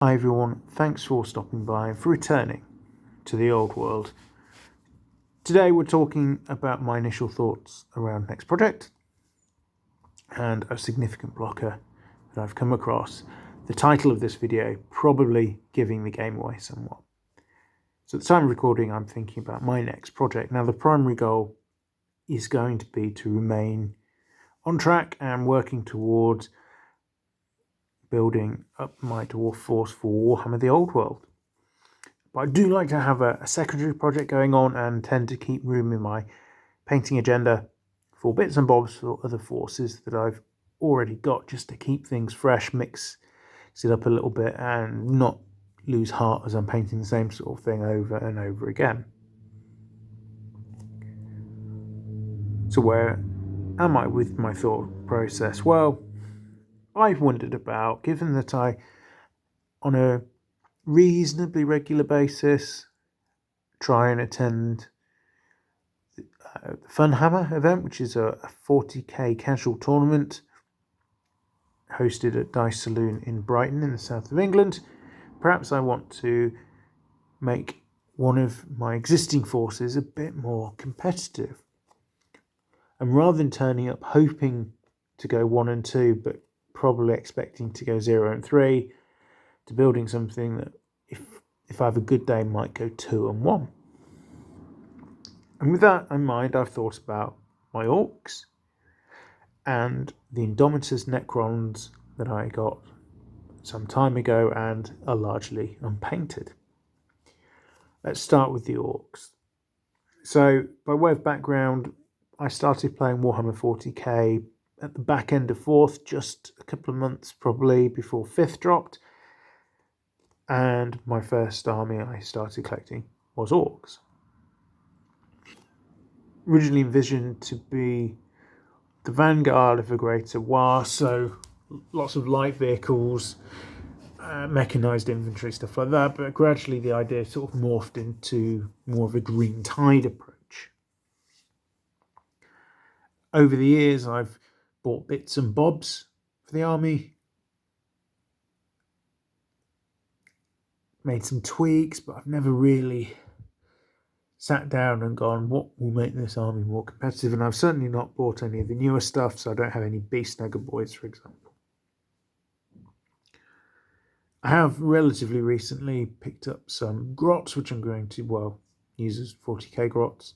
Hi everyone, thanks for stopping by and for returning to the old world. Today we're talking about my initial thoughts around next project and a significant blocker that I've come across. The title of this video probably giving the game away somewhat. So at the time of recording, I'm thinking about my next project. Now the primary goal is going to be to remain on track and working towards building up my dwarf force for Warhammer the Old World. But I do like to have a secondary project going on and tend to keep room in my painting agenda for bits and bobs for other forces that I've already got, just to keep things fresh, mix it up a little bit and not lose heart as I'm painting the same sort of thing over and over again. So where am I with my thought process? Well, I've wondered about, given that I, on a reasonably regular basis, try and attend the Warhammer event, which is a 40k casual tournament hosted at Dice Saloon in Brighton in the south of England. Perhaps I want to make one of my existing forces a bit more competitive. And rather than turning up hoping to go 1 and 2, but probably expecting to go 0 and 3, to building something that, if I have a good day, might go 2 and 1. And with that in mind, I've thought about my orcs and the Indomitus Necrons that I got some time ago and are largely unpainted. Let's start with the orcs. So, by way of background, I started playing Warhammer 40k at the back end of 4th, just a couple of months probably before 5th dropped. And my first army I started collecting was orcs. Originally envisioned to be the vanguard of a greater war, so lots of light vehicles, mechanized infantry, stuff like that, but gradually the idea sort of morphed into more of a green tide approach. Over the years, I've bought bits and bobs for the army, made some tweaks, but I've never really sat down and gone, what will make this army more competitive? And I've certainly not bought any of the newer stuff, so I don't have any Beast Nugger Boys, for example. I have relatively recently picked up some grots, which I'm going to, use as 40k grots.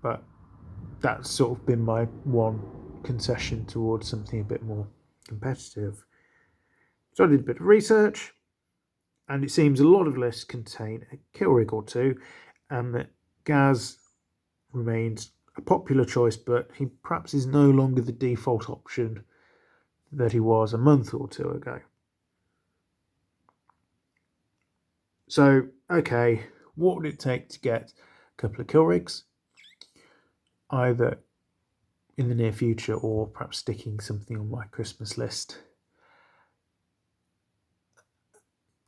But that's sort of been my one concession towards something a bit more competitive. So I did a bit of research, and it seems a lot of lists contain a kill rig or two, and that Gaz remains a popular choice, but he perhaps is no longer the default option that he was a month or two ago. So, okay, what would it take to get a couple of kill rigs, either in the near future or perhaps sticking something on my Christmas list?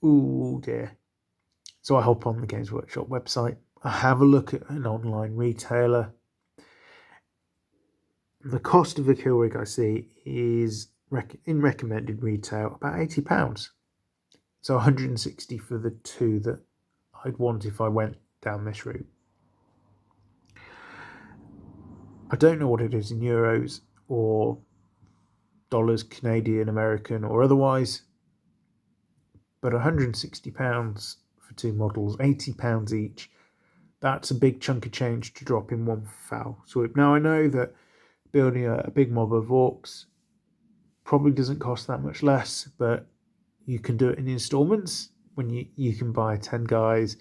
Ooh dear. So I hop on the Games Workshop website, I have a look at an online retailer. The cost of a kill rig I see is in recommended retail about £80. So 160 for the two that I'd want if I went down this route. I don't know what it is in euros or dollars, Canadian, American or otherwise, but £160 for two models, £80 each, that's a big chunk of change to drop in one foul swoop. Now I know that building a big mob of orcs probably doesn't cost that much less, but you can do it in installments when you can buy 10 guys,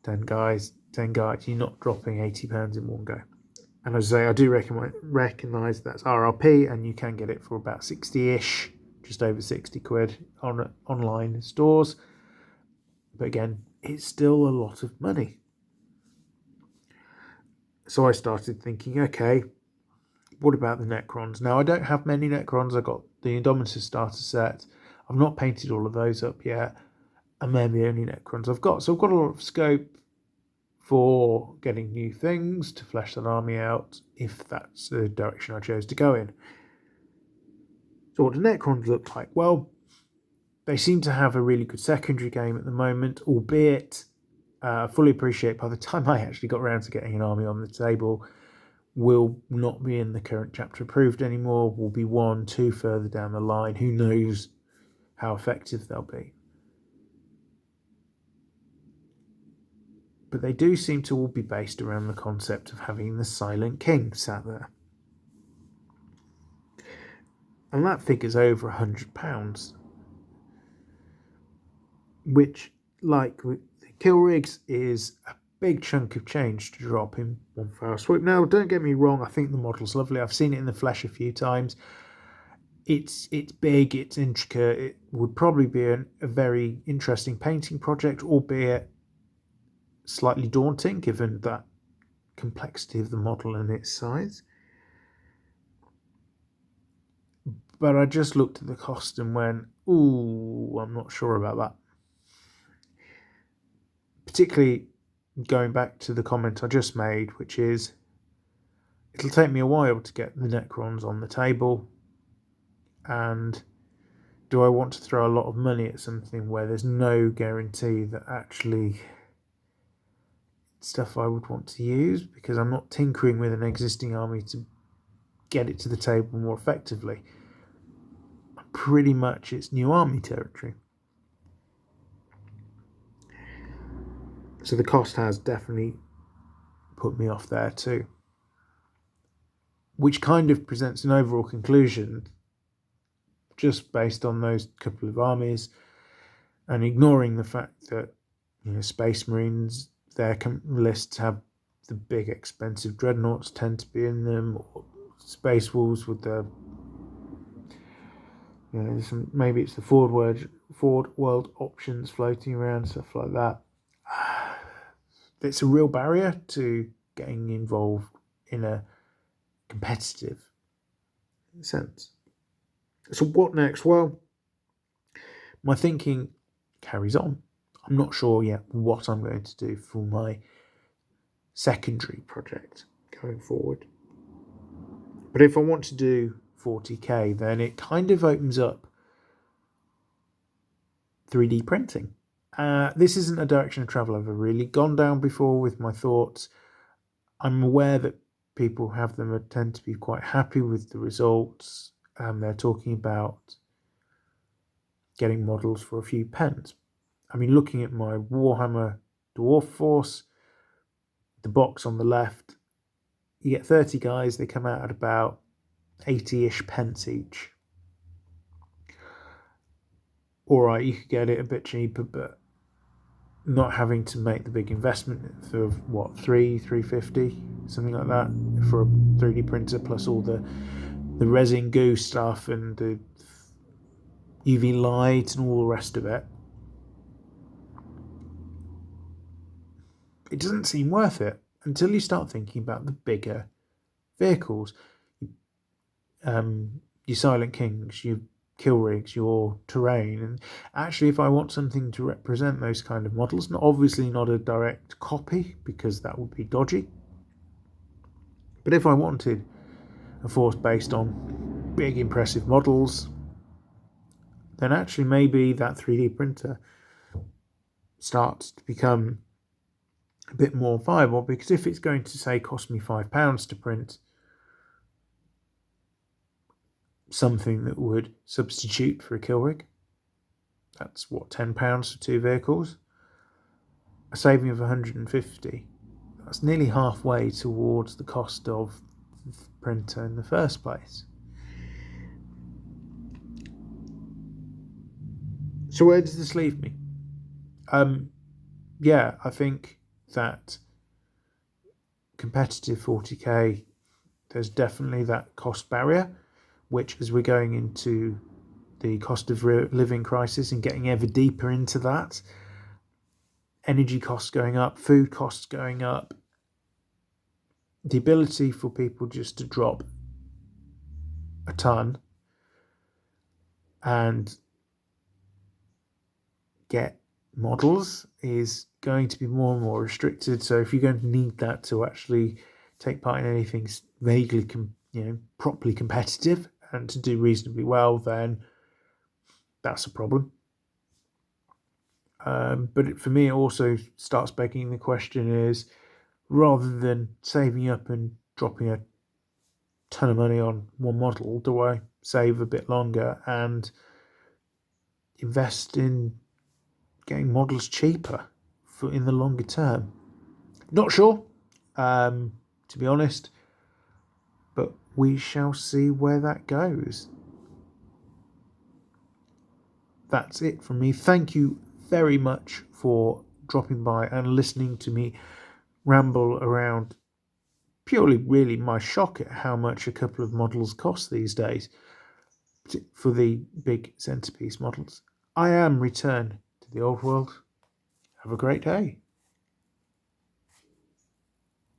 you're not dropping £80 in one go. And as I say, I do recognise that's RRP, and you can get it for about 60-ish, just over 60 quid on online stores. But again, it's still a lot of money. So I started thinking, okay, what about the Necrons? Now, I don't have many Necrons. I got the Indomitus starter set. I've not painted all of those up yet, and they're the only Necrons I've got. So I've got a lot of scope for getting new things to flesh that army out, if that's the direction I chose to go in. So what do Necrons look like? Well, They seem to have a really good secondary game at the moment, albeit fully appreciate by the time I actually got around to getting an army on the table, will not be in the current chapter approved anymore, will be 1-2 further down the line. Who knows how effective they'll be. But they do seem to all be based around the concept of having the Silent King sat there. And that figure's over £100, which, like with the kill rigs, is a big chunk of change to drop in one foul swoop. Now, don't get me wrong, I think the model's lovely. I've seen it in the flesh a few times. It's big, it's intricate. It would probably be a very interesting painting project, albeit slightly daunting given that complexity of the model and its size. But I just looked at the cost and went, ooh, I'm not sure about that. Particularly going back to the comment I just made, which is, it'll take me a while to get the Necrons on the table. And do I want to throw a lot of money at something where there's no guarantee that actually stuff I would want to use, because I'm not tinkering with an existing army to get it to the table more effectively. Pretty much it's new army territory. So the cost has definitely put me off there too. Which kind of presents an overall conclusion, just based on those couple of armies, and ignoring the fact that, you know, Space Marines, their lists have the big expensive dreadnoughts tend to be in them, or Space Wolves with the, you know, maybe it's the forward world options floating around, stuff like that. It's a real barrier to getting involved in a competitive sense. So what next? Well, my thinking carries on. I'm not sure yet what I'm going to do for my secondary project going forward. But if I want to do 40k, then it kind of opens up 3D printing. This isn't a direction of travel I've really gone down before with my thoughts. I'm aware that people have them tend to be quite happy with the results. They're talking about getting models for a few pence. I mean, looking at my Warhammer Dwarf Force, the box on the left, you get 30 guys, they come out at about 80-ish pence each. Alright, you could get it a bit cheaper, but not having to make the big investment for what, $350, something like that, for a 3D printer, plus all the resin goo stuff and the UV light and all the rest of it. It doesn't seem worth it until you start thinking about the bigger vehicles. Your Silent Kings, your kill rigs, your terrain. And actually, if I want something to represent those kind of models, obviously not a direct copy, because that would be dodgy. But if I wanted a force based on big impressive models, then actually maybe that 3D printer starts to become a bit more viable, because if it's going to, say, cost me £5 to print something that would substitute for a kill rig, that's what, £10 for 2 vehicles, a saving of 150. That's nearly halfway towards the cost of the printer in the first place. So where does this leave me? Yeah, I think that competitive 40k, there's definitely that cost barrier, which, as we're going into the cost of living crisis and getting ever deeper into that, energy costs going up, food costs going up, the ability for people just to drop a ton and get models is going to be more and more restricted. So if you're going to need that to actually take part in anything vaguely, properly competitive and to do reasonably well, then that's a problem. But for me, it also starts begging the question is, rather than saving up and dropping a ton of money on one model, do I save a bit longer and invest in getting models cheaper for in the longer term? Not sure, to be honest, but we shall see where that goes. That's it from me. Thank you very much for dropping by and listening to me ramble around purely really my shock at how much a couple of models cost these days for the big centerpiece models. I am returned to the old world. Have a great day.